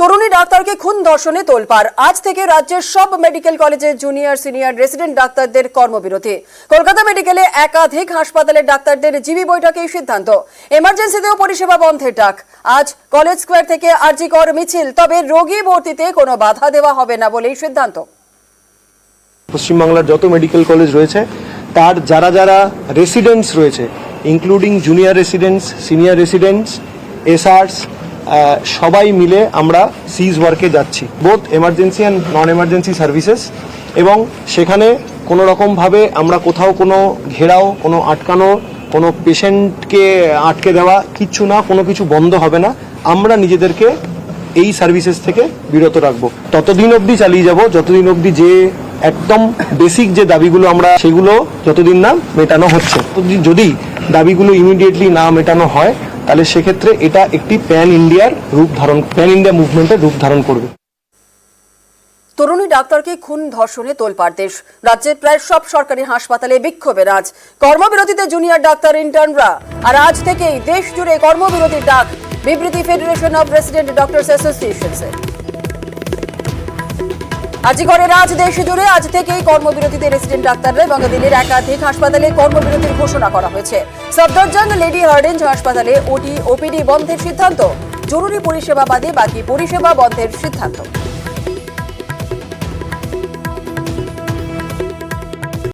তরুণী ডাক্তারকে খুন ধর্ষণে তোলপাড়। আজ থেকে রাজ্যের সব মেডিকেল কলেজের জুনিয়র সিনিয়র রেসিডেন্ট ডাক্তারদের কর্মবিরতি। কলকাতা মেডিকেলে একাধিক হাসপাতালের ডাক্তারদের জিবি বৈঠকে সিদ্ধান্ত। এমার্জেন্সিতেও পরিষেবা বন্ধের ডাক। আজ কলেজ স্কোয়ার থেকে আরজি কর মিছিল, তবে রোগী ভর্তিতে কোনো বাধা দেওয়া হবে না বলেই সিদ্ধান্ত। পশ্চিমবাংলার যত মেডিকেল কলেজ রয়েছে তার যারা যারা রেসিডেন্টস রয়েছে, including junior residents, senior residents, SRs, সবাই মিলে আমরা সিজ ওয়ার্কে যাচ্ছি, both emergency and non emergency services. এবং সেখানে কোনো রকমভাবে আমরা কোথাও কোনো ঘেরাও, কোনো আটকানো, কোনো পেশেন্টকে আটকে দেওয়া কিচ্ছু না, কোনো কিছু বন্ধ হবে না। আমরা নিজেদেরকে এই সার্ভিসেস থেকে বিরত রাখবো, ততদিন অবধি চালিয়ে যাব যতদিন অবধি যে একদম বেসিক যে দাবিগুলো আমরা সেগুলো যতদিন না মেটানো হচ্ছে। যদি দাবিগুলো ইমিডিয়েটলি না মেটানো হয় তাহলে সেক্ষেত্রে এটা একটি প্যান ইন্ডিয়া মুভমেন্টের রূপ ধারণ করবে। তরুণী ডাক্তারকে খুন ধর্ষণে তোলপাড় দেশ। রাজ্যের প্রায় সব সরকারি হাসপাতালে বিক্ষোভের আজ। কর্মবিরতিতে জুনিয়র ডাক্তার ইন্টার্নরা। আর আজ থেকেই দেশ জুড়ে কর্মবিরতির ডাক। বিবৃতি ফেডারেশন অব রেসিডেন্ট ডক্টরস অ্যাসোসিয়েশনসের। আজিগড়ের আজ দেশ জুড়ে আজ থেকেই কর্মবিরতিতে রেসিডেন্ট ডাক্তাররা এবং দিল্লির একাধিক হাসপাতালে কর্মবিরতির ঘোষণা করা হয়েছে। সফদরজং লেডি হার্ডিঞ্জ হাসপাতালে ওটি ওপিডি বন্ধের সিদ্ধান্ত। জরুরি পরিষেবা বাদে বাকি পরিষেবা বন্ধের সিদ্ধান্ত।